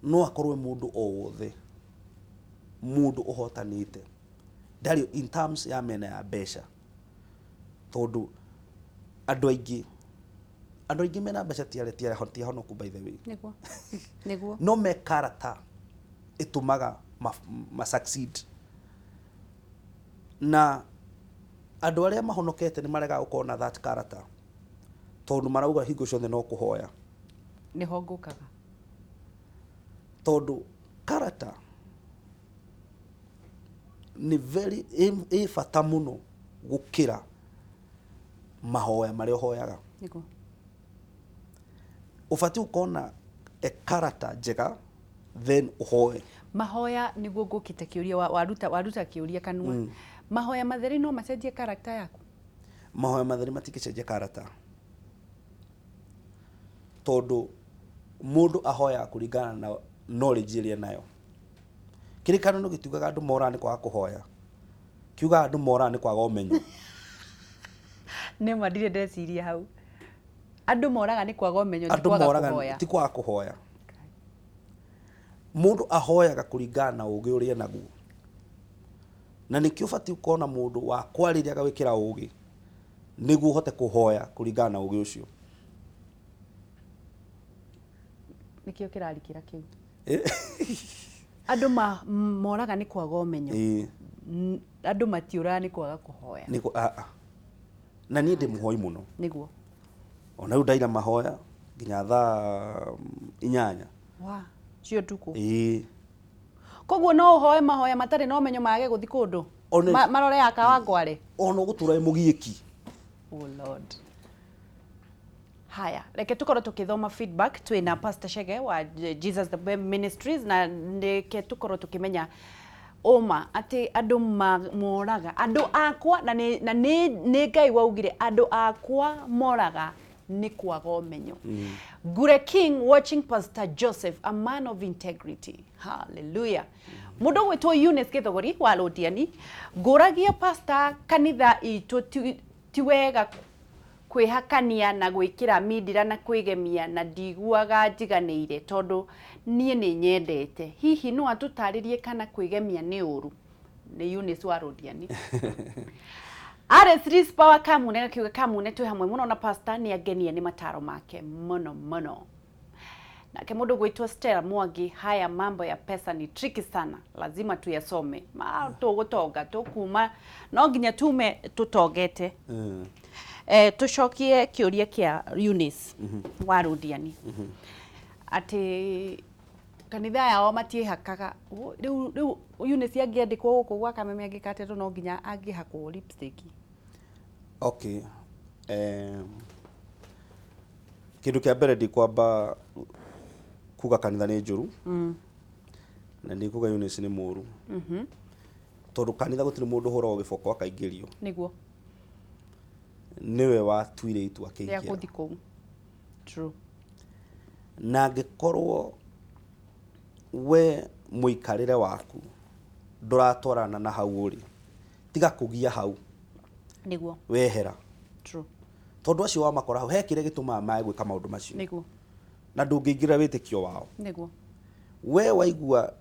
Speaker 2: no akorwe mundu o wothe mundu uhotanite ndari in terms ya mena ya besha tondu andu aingi mena besha tiare honoku by the way
Speaker 1: niguo
Speaker 2: no me character itumaga ma succeed na andu aria mahonokete ni marega ukorwo na that character tondu marauga hingo ciothe no kuhoya
Speaker 1: niho ngukaga
Speaker 2: tondu character ni very bata muno gukira mahoya maria uhoyaga
Speaker 1: niguo
Speaker 2: ufati ukona character njega then uhoe
Speaker 1: mahoya niguo ngukite kiuria waruta kiuria kanua mahoya matheri no macenjie character yaku
Speaker 2: mahoya matheri matikicenjia character tondu mundu ahoya kuringana na knowledge iria nayo kirikano no gitugaga andu mora ni kwa kuhoya kiuga andu mora ni kwa gomenyo
Speaker 1: ne madire ndeciria hau andu moraga ni kwa gomenyo ti kwa kuhoya
Speaker 2: ti kwa kuhoya mundu ahoyaga kuringana na ugi uria naguo na nikio bati ukona mundu wa kwariria gawikira ugi niguo uhote kuhoya kuringana na ugi ucio
Speaker 1: nikio kirarikira kiu andu moraga ni kwaga umenyo andu matiura ni kwaga kuhoya
Speaker 2: niko na ni ndi muhoi muno
Speaker 1: niguo
Speaker 2: ona u ndaira mahoya nginya thaa 8
Speaker 1: wa cio tuko
Speaker 2: koguo
Speaker 1: no uhoe mahoya matari no menyo mage guthi kundu marore akawa ngware
Speaker 2: ono gutura mugiiki
Speaker 1: oh lord haya reke tukorwo tukithoma feedback twina Pastor Shege wa Jesus the Web Ministries na reke tukorwo tukimenya oma ati andu moraga andu akwa na ni Ngai waugire andu akwa moraga ni kwaga umenyo. Gure King watching Pastor Joseph, a man of integrity. Hallelujah. Mudo weto Eunice Githogori wa Lodiani nguragia pastor kanitha itu tiwega kwihakania na gwikira midira na kwigemia na ndiguaga njiganire tondu nie ni nyendete hihi no atutaririe kana kwigemia ni uru ni Eunice wa Lodiani. RS Power Kamune gakiuga Kamune twi hamwe muno na pastor ni agenie ni mataro make muno nake mundu gwitwa Stella Mwangi haya mambo ya pesa ni tricky sana lazima tuyasome tugutonga tukuma no nginya tume tutogete tucokie kiuria kia Eunice wa Lodiani ati kanitha yao matihakaga riu Eunice angiandikwo guku gwa kameme angikate no nginya angihakwo lipstick.
Speaker 2: Okay. Kindu kia mbere ndi kwamba kuga kanitha ni njuru na ndi kuga Eunice ni muru tondu kanitha gutiri mundu horo giboko akaingirio
Speaker 1: niguo
Speaker 2: niwe watuire itua
Speaker 1: kingia ya kuthiko true
Speaker 2: na ngikorwo we muikarire waku nduratwarana na hau uri tiga kugia hau
Speaker 1: niguo
Speaker 2: wehera
Speaker 1: true
Speaker 2: tondu acio wa makora hau hekire gituma mae gwika maundu macio
Speaker 1: niguo
Speaker 2: na ndungiingira witikio wao
Speaker 1: niguo
Speaker 2: we waigua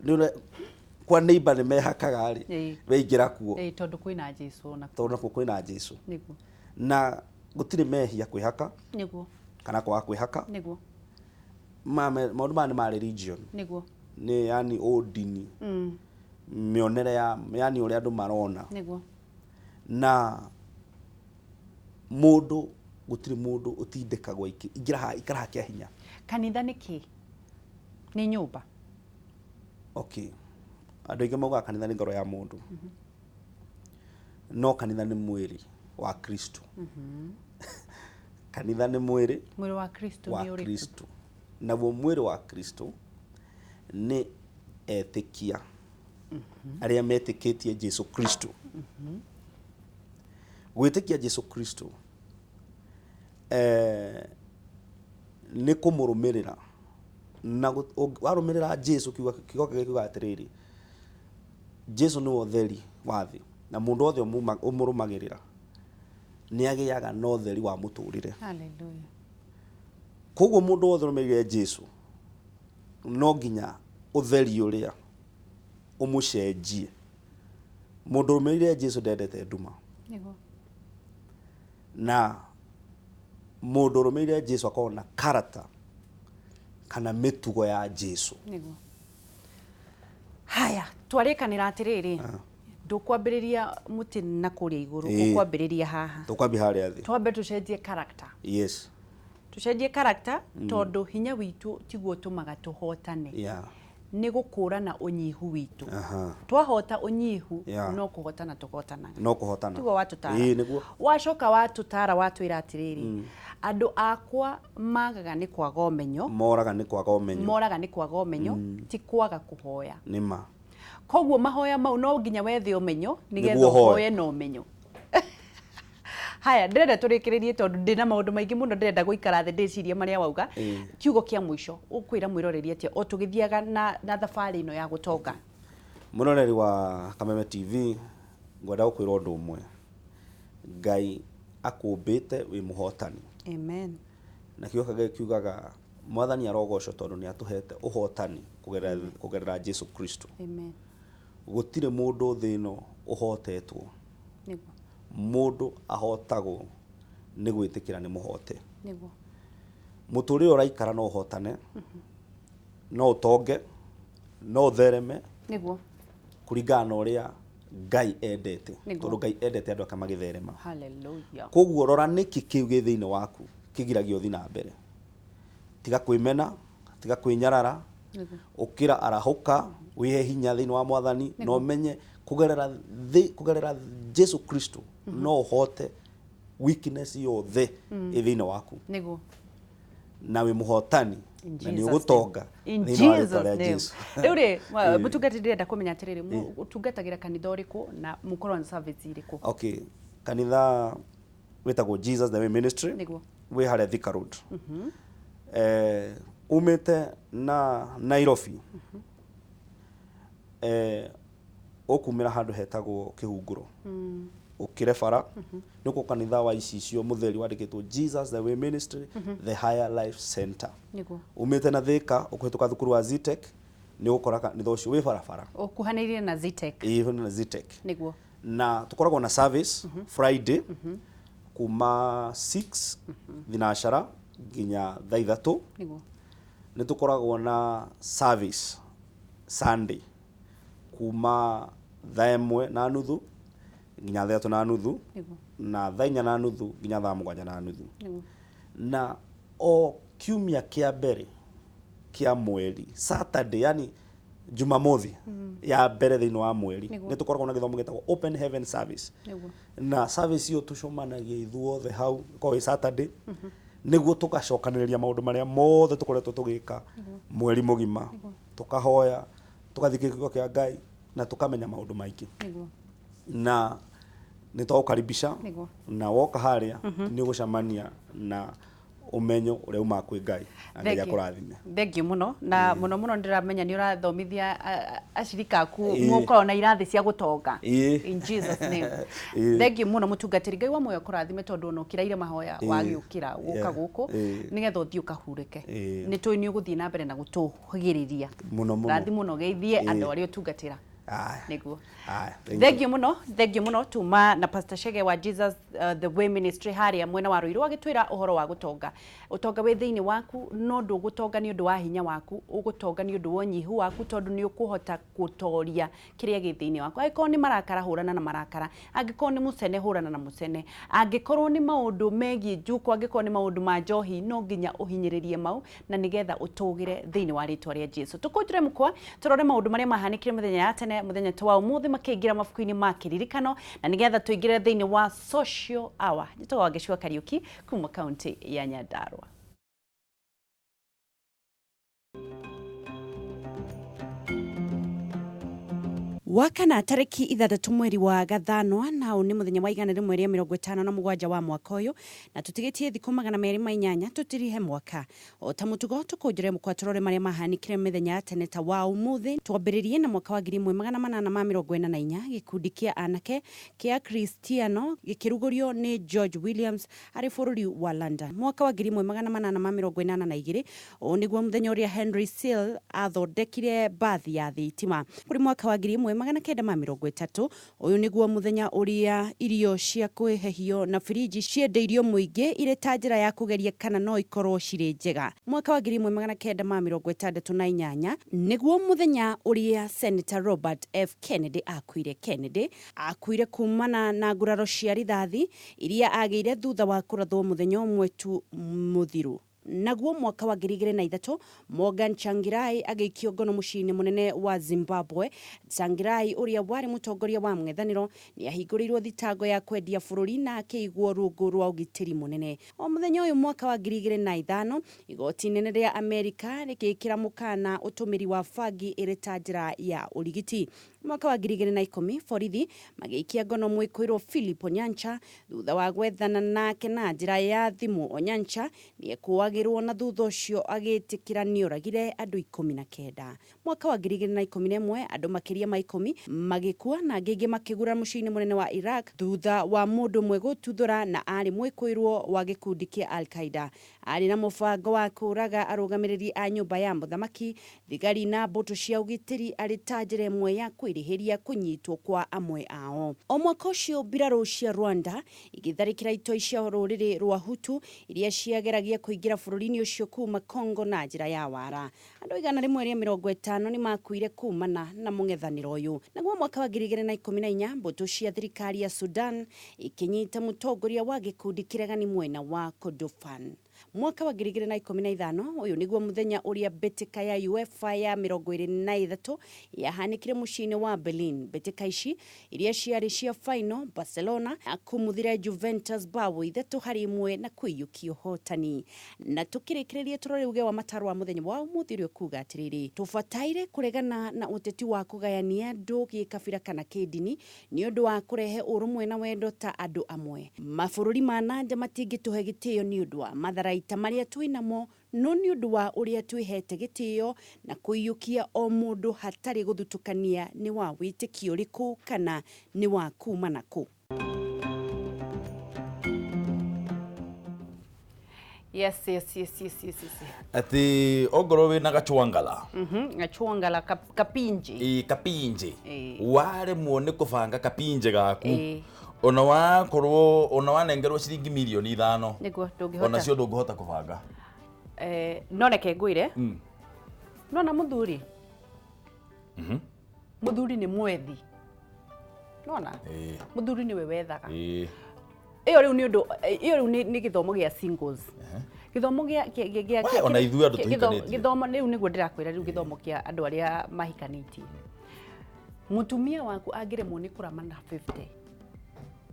Speaker 2: kwa neighbor ni mehakaga ri weingira kuo
Speaker 1: tondu kwina Jesu na
Speaker 2: tondu kwina Jesu
Speaker 1: niguo
Speaker 2: na gutire mehia kwihaka
Speaker 1: niguo
Speaker 2: kana kwa kwihaka
Speaker 1: niguo
Speaker 2: maundu ma ni ma religion
Speaker 1: niguo
Speaker 2: ni yani odini mionere ya yani uri andu marona
Speaker 1: niguo
Speaker 2: na mundu gutiri mundu utindikagwa ingira ikara kia hinya
Speaker 1: kanitha niki ni nyumba
Speaker 2: okay andu ingi mauga kanitha ni ngoro ya mundu no kanitha ni mwiri wa Kristo kanitha ni mwiri
Speaker 1: wa Kristo
Speaker 2: ni uri Kristo na wo mwiri wa Kristo ni etikia aria metikitie Jesu Kristo gwitikia Jesu Kristo ni kumurumirira na warumirira Jesu kiuga atiriri Jesu ni utheri wa thi na mundu othe umurumagirira ni agiaga no theri wa muturire.
Speaker 1: Hallelujah.
Speaker 2: Koguo mundu othe urumirire Jesu no nginya utheri uria umucenjie mundu urumirire Jesu ndendete nduma
Speaker 1: niguo
Speaker 2: na mundu urumirire Jesu akona character kana mitugo ya Jesu
Speaker 1: niguo haya twarikanira atiriri ndukwambiriria muti na kuria iguru ukwambiriria haha
Speaker 2: tukwambia haria thi
Speaker 1: twambe tucenjie character
Speaker 2: yes
Speaker 1: tucenjie character tondu hinya witu tiguo tumaga tuhotane ni gukurana unyihu witu twahota unyihu no kuhotana tukotanaga
Speaker 2: no kuhotana
Speaker 1: tiguo watutara
Speaker 2: niguo
Speaker 1: wacoka watutara watwira atiriri andu akwa magaga ni kwaga umenyo
Speaker 2: moraga ni kwaga umenyo
Speaker 1: ti kwaga kuhoya
Speaker 2: nima
Speaker 1: koguo mahoya mau no nginya wethe umenyo nigetha uhoye no umenyo haya ndenda turikiririe tondu ndina maundu maingi muno ndenda guikara the ndiciria maria wauga kiugo kia mwisho ukwira mwiroreri atia o tugithiaga na thabari ino ya gutonga
Speaker 2: mwiroreri wa Kameme TV ngwenda gukwira undu umwe Ngai akumbite wi muhotani
Speaker 1: amen
Speaker 2: na kiuga kiugaga mwathani arogoco tondu ni atuhete uhotani kugerera Jesu Kristo
Speaker 1: amen
Speaker 2: gutire mundu thino uhotetwo
Speaker 1: niguo
Speaker 2: mundu ahotagwo ni gwitikira ni muhote
Speaker 1: niguo
Speaker 2: muturire uraikara no uhotane no utonge no uthereme
Speaker 1: niguo
Speaker 2: kuringana na uria Ngai endete
Speaker 1: Niguo.
Speaker 2: tondu Ngai endete andu akamagitherema
Speaker 1: hallelujah
Speaker 2: koguo rora niki kiu gi thiini waku kigiragia uthi na mbere tiga kwimena tiga kwinyarara
Speaker 1: niguo
Speaker 2: ukira arahuka wihe hinya thiini wa mwathani no menye kugerera Jesu Kristo no uhote weakness yothe thiini waku
Speaker 1: niguo
Speaker 2: na wi muhotani
Speaker 1: In
Speaker 2: na ni
Speaker 1: Jesus'
Speaker 2: ugutonga
Speaker 1: in
Speaker 2: thiini wa
Speaker 1: Jesus'
Speaker 2: rĩĩtwa rĩa
Speaker 1: name.
Speaker 2: Jesu.
Speaker 1: Rĩu rĩ mutungati ndĩrenda kũmenya atĩrĩrĩ mũtungatagira kanitha ũrĩkũ na mũkorwo na service irĩkũ
Speaker 2: Okay, kanitha witagwo Jesus the Way Ministry
Speaker 1: niguo
Speaker 2: wi haria Thika Road umite na Nairobi ukumira handu hetagwo Kihunguro ukire bara niko kanitha wa icicio mutheri wandikitwo Jesus the Way Ministry the Higher Life Center
Speaker 1: niguo
Speaker 2: umite na Thika ukuhituka thukuru wa Zitek ni ukora kanitha ucio wi barabara
Speaker 1: ukuhanĩrĩirie na Zitek
Speaker 2: even na Zitek
Speaker 1: niguo
Speaker 2: na tukoragwo na service Friday kuma 6 thinashara nginya thaa 3
Speaker 1: niguo
Speaker 2: ni tukoragwo na service Sunday kuma thaa 1:30 nginya thaa 3:30
Speaker 1: niguo
Speaker 2: na thaa 4:30 nginya thaa 7:30
Speaker 1: niguo
Speaker 2: na o kiumia kia mbere kia mweri Saturday yani Jumamothi ya mbere thiini wa mweri ni tukoragwo na githomo gitagwo Open Heaven Service
Speaker 1: niguo
Speaker 2: na service iyo tucomanagia ithuothe hau kwa Saturday niguo tugacokanĩrĩria maundu maria mothe tukoretwo tugika mweri mugima tukahoya tugathika kiugo kia Ngai na tukamenya maundu maingi
Speaker 1: niguo
Speaker 2: na nitwagukaribisha
Speaker 1: niguo
Speaker 2: na woka haria ni ugucamania na umenyo uria uma kwi Ngai na Ngai akurathime.
Speaker 1: Thengiũ mũno na mũno ndiramenya ni ũrathomithia acirika aku mũkorwo na irathi cia gutonga in Jesus name. Thengiũ mũno mũtungatĩri Ngai wa muoyo kũrathime tondu ona ũkĩraire mahoya wagĩũkĩra gũka gũkũ nigetha ũthiĩ ũkahurĩke nĩ tũĩ nĩ ũgũthiĩ na mbere na gũtũhĩgĩrĩria rathi mũno geithie andũ arĩa ũtungatĩra niguo thengiũ mũno tuma na Pastor Chege wa Jesus the Way Ministry haria mwena wa Ruiru agĩtwĩra ũhoro wa gutonga utonga wĩ thĩinĩ waku no ndũgũtonga nĩ ũndũ wa hinya waku ũgũtonga nĩ ũndũ wa ũnyihu waku tondu nĩ ũkũhota gũtoria kĩrĩa gĩ thĩinĩ waku angĩkorwo nĩ marakara hũrana na marakara angĩkorwo nĩ mũcene hũrana na mũcene angĩkorwo nĩ maũndũ megiĩ njuko angĩkorwo nĩ maũndũ ma njohi no nginya ũhinyĩrĩrie mau na nĩgetha ũtũgĩre thĩinĩ wa rĩtwa rĩa Jesu tũkũnjũre mũkwa tũrore maũndũ marĩa mahanĩkire mũthenya ya tene muthenya tu wa umuthi makĩingĩra mabuku-inĩ ma kĩririkano na nĩgetha tũingĩre thĩinĩ wa social hour nĩtũgwa Gĩcua Kariuki kuma kaunti ya Nyandarua. Wakana tariki 6 mweri wa Gathano na ni muthenya wa igana rimwe rĩa 57 wa mwaka uyu na tutigitie thikũ 208 tutirihe mwaka o ta mutugo tukunjure mukwa turore maria mahanikire mithenya ya tene ta wa umuthi twambiririe na mwaka wa 1844 gikundi kia anake kia Kristiano gikirugurio ni George Williams ari bururi wa London mwaka wa 1882 o niguo muthenya uria Henry Seal athondekire bathi ya thitima kuri mwaka wa 1930 uyu niguo muthenya uria irio cia kwihehio na friji ciendeirio muingi ire ta njira ya kugeria kana no ikorwo ciri njega mwaka wa 1968 niguo muthenya uria Senator Robert F Kennedy akuire kumana na nguraro cia rithathi iria ageire thutha wa kurathwo muthenya umwe tu muthiru naguo mwaka wa 2003 Morgan Tsvangirai agĩikio ngono muciĩ-inĩ munene wa Zimbabwe. Tsvangirai uria wari mutongoria wa mng'ethanĩro ni ahingũrĩirwo thitango ya kwendia bũrũri na akĩigwo rungu rwa ũgitĩri munene. O muthenya ũyũ mwaka wa 2005 igoti inene rĩa Amerika rĩgĩkĩra mũkana ũtũmĩri wa bangi ĩrĩ ta njĩra ya ũrigiti. Mwaka wa 2010 borithi magĩikia ngono mwĩkũirwo Philip Onyancha thutha wa gwethana nake na njĩra ya thimũ. Onyancha nĩ ekuagĩrwo na thutha ũcio agĩtĩkĩra nĩoragire andũ 19. Mwaka wa 2011 andũ makĩria ma 10 magĩkua na angĩ makĩgura mũciĩ-inĩ mũnene wa Iraq thutha wa mũndũ ũmwe gũtuthũra na arĩ mwĩkũirwo wa gĩkundi kĩa Al-Qaeda. Arĩ na mũbango wa kũraga arũgamĩrĩri a nyũmba ya mũthamaki, thigari na mbũtũ cia ũgitĩri arĩ ta njĩra ĩmwe ya kwĩ kwĩrĩhĩria kũnyitwo kwa amwe ao. O mwaka ũcio mbirarũ cia Rwanda igĩtharĩkĩra itoi cia rũrĩrĩ rwa Hutu iria ciageragia kũingĩra bũrũri-inĩ ũcio kuma Congo na njĩra ya wara. Andũ 150 nĩ makuire kumana na mũng'ethanĩro ũyũ. Naguo mwaka wa 2014 mbũtũ cia thirikari ya Sudan ikinyita mũtongoria wa gĩkundi kĩregani mwena wa Kordofan. Mwaka wa 2015 ũyũ nĩguo mũthenya ũrĩa mbĩtĩka ya UEFA ya 23 yahanĩkire mũciĩ-inĩ wa Berlin. Mbĩtĩka ici iria ciarĩ cia final, Barcelona akumuthire Juventus bao 3-1 na kwĩyũkia ũhotani. Na tũkĩrĩkĩrĩria tũrore uge wa mataro wa mũthenya wa ũmũthĩ ũrĩa kuga atĩrĩrĩ, tũbataire kũregana na ũteti wa kũgayania andũ gĩkabira kana kĩndini nĩ ũndũ wa kũrehe ũrũmwe na wendo ta andũ amwe. Mabũrũri ma nanja matingĩtũhe gĩtĩo nĩ ũndũ wa matharaita marĩa twĩnamo, no nĩ ũndũ wa ũrĩa twĩhete gĩtĩo na kũiyũkia o mũndũ hatarĩ gũthutũkania nĩ wa wĩtĩkio ũrĩkũ kana nĩ wa kuma na kũ. Yes.
Speaker 5: Ati ongoro wina gachwangala.
Speaker 1: Gachwangala kapinji.
Speaker 5: Kapinji. Ware muone kufanga kapinji gaku. Ona wakorwo ona wanengerwo ciringi milioni 5.
Speaker 1: Niguo ndungihota.
Speaker 5: Ona cio ndungihota kufanga.
Speaker 1: Noneke ngwire. Nona muthuri. Muthuri ni mwethi. Nona? Muthuri ni we wethaga. Iyo riu ni undu iyo riu ni githomo gia singles. Githomo gia
Speaker 5: ona ithuĩ andũ tũhikanĩtie.
Speaker 1: Githomo riu niguo ndirakwira riu githomo kia andu aria mahikanĩtie. Mutumia waku angiremwo ni kurama na 50.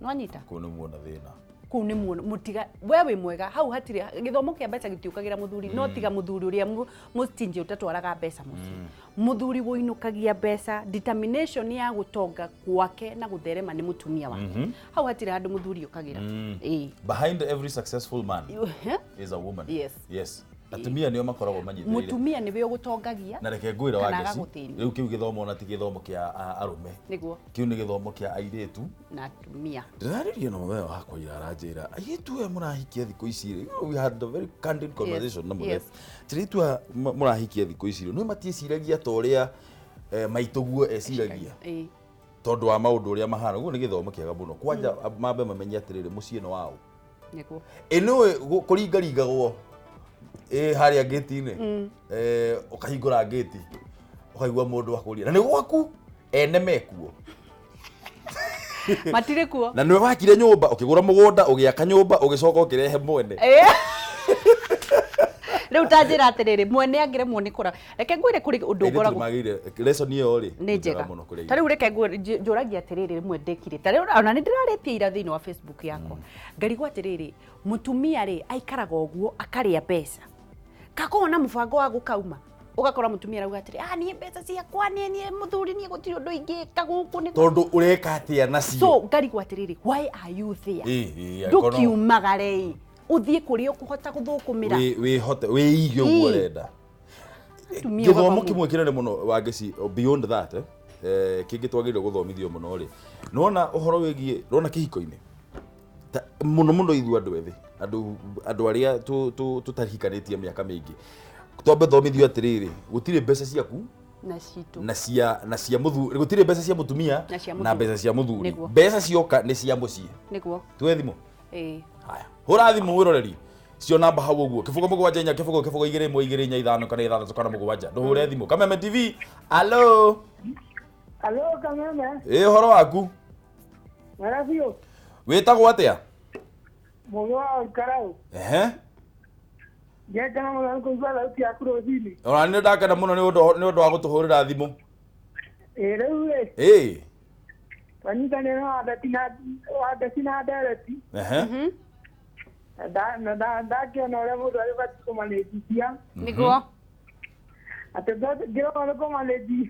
Speaker 1: No anyita?
Speaker 5: Kũ nĩ muona thĩna.
Speaker 1: Kũ nĩ muona mutiga we wi mwega hau hatire githomo kia mbeca gitiukagira muthuri no tiga muthuri uria mustinji utatwaraga mbeca muci. Muthuri woinukagia mbeca determination ya gutonga kwake na gutherema ni mutumia wake. Hau hatire handu muthuri ukagira.
Speaker 5: Behind every successful man is a woman. Yes. Atumia nĩo makoragwo manyitĩrĩire. Mutumia
Speaker 1: nĩwe ũgũtongagia.
Speaker 5: Na reke ngwĩra wa ngeci. Rĩu kĩu gĩthomo ona ti gĩthomo kĩa arũme.
Speaker 1: Nĩguo.
Speaker 5: Kĩu nĩ gĩthomo kĩa airĩtu
Speaker 1: na atumia.
Speaker 5: Ndĩrarĩria na mũthenya wakwa ira aranjĩra airĩtu aya mũrahikia thikũ ici rĩ. We had a very candid conversation na mũthenya. Airĩtu aya mũrahikia thikũ ici rĩ. No matieciragia ta ũrĩa maitũguo eciragia. Tondũ wa maũndũ ũrĩa mahana. Ũguo nĩ gĩthomo kĩega mũno. Kwanja mambe mamenye atĩrĩrĩ mũciĩ nĩ wao.
Speaker 1: Nĩguo.
Speaker 5: Nĩwe kũringaringagwo harĩa gate-inĩ ukahingũra gate ukaigua mũndũ akũria na nĩ gwaku ene mekuo
Speaker 1: matire kuo
Speaker 5: na nĩwe wakire nyũmba ukigũra mũgũnda ũgĩaka nyũmba ũgĩcoka ũkĩrehe mwene
Speaker 1: rĩu tanjĩra atĩrĩrĩ mwene angiremwo nĩ kũra reke ngwĩre kũrĩ ũndũ ngoragwo
Speaker 5: magire lesson iyo rĩ
Speaker 1: nĩ njega ta rĩu reke njũragia atĩrĩrĩ rĩmwe ndekire ta rĩu ona nĩ ndĩrarĩtie ira thĩinĩ wa Facebook yakwa ngarigwo atĩrĩrĩ mutumia rĩ aikaraga ũguo akarĩa mbeca kakona mũbango wa gũkauma ugakora mutumia rauga atĩrĩ niĩ mbeca ciakwa niĩ muthuri niĩ gũtirĩ ũndũ ingĩka gũkũ nĩ
Speaker 5: tondũ ũreka atĩa nacio
Speaker 1: so ngarigwo atĩrĩrĩ why are you there ndũkiumagare uthie kuri ukuhota guthukumira
Speaker 5: wihote wiige uguo renda githomo kimwe kinene muno wa ngeci beyond that kingi twagire guthomithio muno ri nona uhoro wigie nona kihiko-ini muno ithu andu ethi andu aria tutarihikanĩtie miaka mingi twambe thomithio atiriri gutire mbeca ciaku na cia muthuri gutire mbeca cia mutumia na mbeca cia muthuri mbeca cioka ni cia mucii
Speaker 1: niguo
Speaker 5: twe thimo haya hura thimo wiroreri cio namba hau uguo kibugo mũgwanja inya kibugo 2 1 2 inya 5 kana 6 kana mũgwanja nduhure thimo Kameme TV allo
Speaker 6: Kameme
Speaker 5: horo waku
Speaker 6: Marafio
Speaker 5: witagwo atia
Speaker 6: Moyo karau Geka mũno kũigua thauti yaku rũcinĩ
Speaker 5: ona nĩ ndakena mũno nĩ ũndũ wa gũtũhũrĩra thimũ
Speaker 6: rĩu wanyitanĩra wandeci na ndereti na ndakĩona ũrĩa mũndũ agĩbatiĩ kũmanĩjithia
Speaker 1: nĩguo
Speaker 6: atĩ ngĩrona kũmanĩji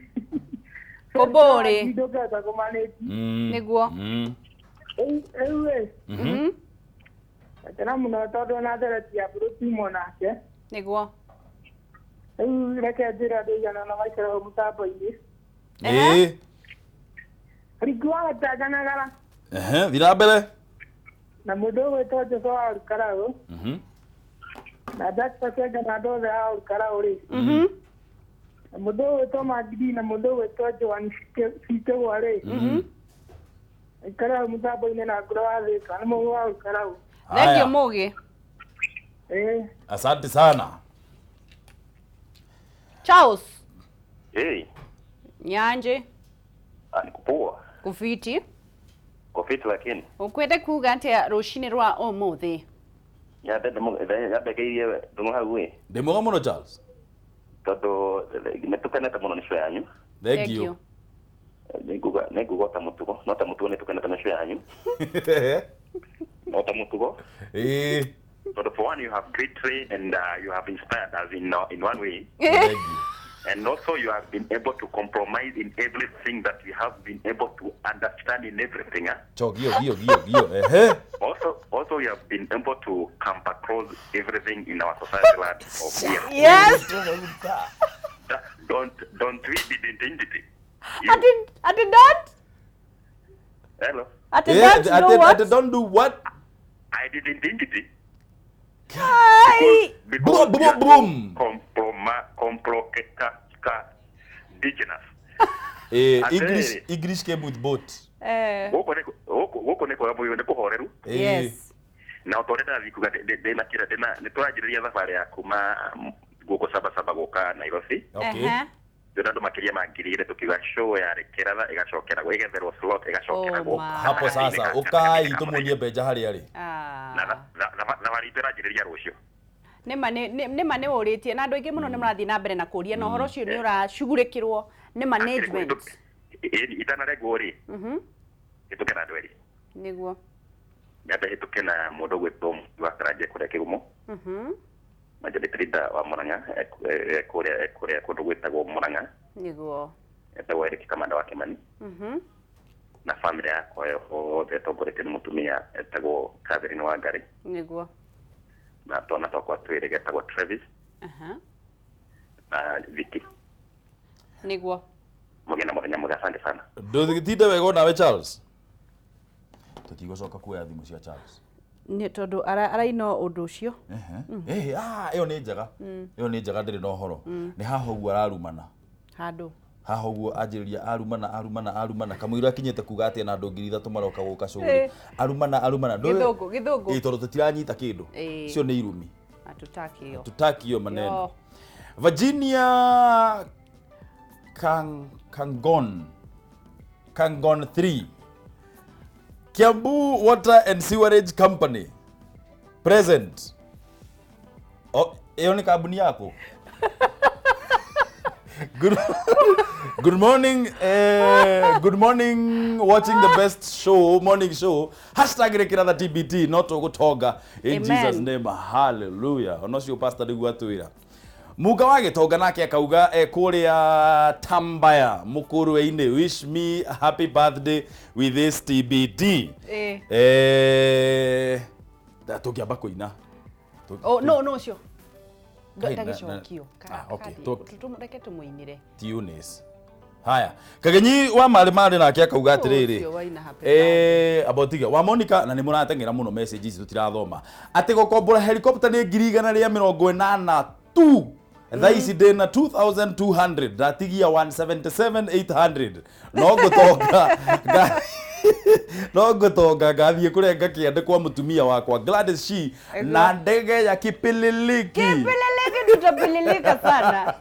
Speaker 1: kũmbũrĩ
Speaker 6: ndũkĩhota kũmanĩji
Speaker 1: nĩguo
Speaker 6: rĩu tena mũno tondũ na ndereti ya bũrũti nake
Speaker 1: nĩguo
Speaker 6: rĩu reke njĩra andũ igana na maikara hau mũtambo-inĩ ringi wagatanganaga
Speaker 5: thira mbere
Speaker 6: na mũndũ ũgwĩtwo Joshua wa Karau na Jackson Kenga na andũ othe a Karau rĩ Mudo to magidi na mudo to Joan site wale. Kara mutabo ine na grave kana mo wa kara.
Speaker 1: Thank you Mogi.
Speaker 5: Asante sana.
Speaker 1: Charles.
Speaker 7: Hey.
Speaker 1: Nyanje.
Speaker 7: Nikupoa.
Speaker 1: Kufiti.
Speaker 7: Kufiti lakini.
Speaker 1: Ukwenda kuga ate rushini rwa omuthi.
Speaker 7: Ya begeire dungo hawe.
Speaker 5: Ndimo muno Charles.
Speaker 7: Todo netukana ta muno nisho yanyu.
Speaker 5: Thank you.
Speaker 7: Neguga tamutugo, no tamutugo netukana ta nisho yanyu. No tamutugo. So for one, you have greatly and you have inspired us in one way.
Speaker 5: Thank you.
Speaker 7: And also you have been able to compromise in everything that we have been able to understand in everything. Also you have been able to come across everything in our society land of here.
Speaker 1: Yes.
Speaker 7: Don't we identity?
Speaker 1: I did not.
Speaker 7: Hello.
Speaker 5: I don't do what?
Speaker 7: I did identity.
Speaker 5: Because boom.
Speaker 7: Indigenous.
Speaker 5: English came with both.
Speaker 7: Woko ne kwa boyo ne kuhoreru.
Speaker 1: Yes.
Speaker 7: Na utoreta vikuga de na kira tena ne twajiriria safari ya kuma goko saba goka Nairobi.
Speaker 5: Okay.
Speaker 7: Ndio makiria mangirire tukiga show ya rekerada igacokera gwegetherwo slot igacokera go.
Speaker 5: Hapo sasa ukai tumunie beja hari ari.
Speaker 7: Na varitera jiriria rucio.
Speaker 1: Nima ne uritie na andu aingi muno nimarathie na mbere na kuria na uhoro ucio ni uracugurikirwo ni management.
Speaker 7: Itana regori. Itukena ndweri.
Speaker 1: Niguo.
Speaker 7: Yabe itukena mundu gwitwo wakaraje kuria kigumo. Majali trida wa Murang'a kuria kundu gwitagwo Murang'a.
Speaker 1: Niguo.
Speaker 7: Etagwo Eric Kamanda wa Kimani. Na family yako yothe tongorete ni mutumia etagwo Catherine Wangari.
Speaker 1: Niguo.
Speaker 7: Na tona tokwa twire getagwo Travis. Na Vicky.
Speaker 1: Niguo.
Speaker 7: Mugena muthenya mwega, asante sana.
Speaker 5: Ndũthigitinde wega nawe Charles. Tutigocoka kuoya thimu cia Charles.
Speaker 1: Ni tondu araino undu ucio.
Speaker 5: Iyo ni njega. Iyo ni njega ndiri na uhoro. Ni haha uguo ararumana.
Speaker 1: Handu.
Speaker 5: Haha uguo anjiriria arumana kamwira kinyete kuga atia na andu ngiri 3 maroka guka cuguri. Arumana
Speaker 1: Githungu.
Speaker 5: Tondu tutiranyita kindu. Cio ni irumi. Tutaki yo maneno. Virginia Kangon 3 Kiambu Water and Sewerage Company present. Hiyo ni kampuni yako. Good morning, watching the best show, morning show. #rekera TBT not gutonga in Jesus name, hallelujah. Onocio pastor niguo atwira. Muga wa Gitonga nake akauga kuria Tambaya Mukuruini, wish me happy birthday with this TBT. Tukiamba kuina.
Speaker 1: No cio. Ndagicokio.
Speaker 5: Okay.
Speaker 1: Tutumureke tumuinire.
Speaker 5: Tunis. Haya. Kagenyi wa mari nake akauga atiriri. Abotiga wa Monica na ni muratengera muno messages tutirathoma. Ati gokombora helicopter ni 180 tu. Tha ici ndina 2200 ndatigia 177,800 no gutonga gathie kurenga kiande kwa mutumia wakwa Gladys She na ndege ya kipililiki
Speaker 1: tutapililika sana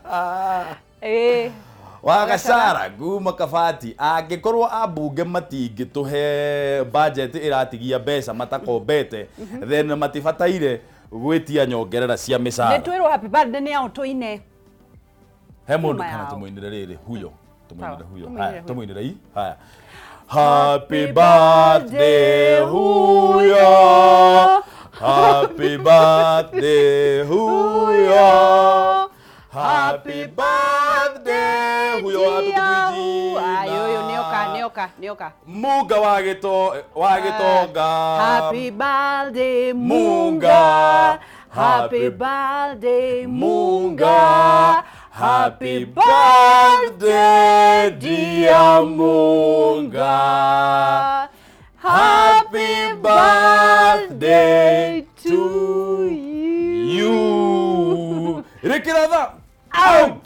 Speaker 5: Wagacara Guma Kabati angikorwo abunge matingituhe budget iratigia mbeca matakombete then matibataire gwitia nyongerera cia micara.
Speaker 1: Nitwirwo happy birthday ni ao tuine.
Speaker 5: He mundu kana tumuinire riri huyo. Tumuinire huyo. Haya, tumuinire hii. Haya. Happy birthday huyo. Happy birthday huyo. Happy birthday huyo atukuiji.
Speaker 1: Ayo nioka.
Speaker 5: Muga wa Gitonga.
Speaker 1: Happy birthday Munga. Happy birthday Munga. Happy birthday dear Munga. Happy birthday to you.
Speaker 5: Rekera out.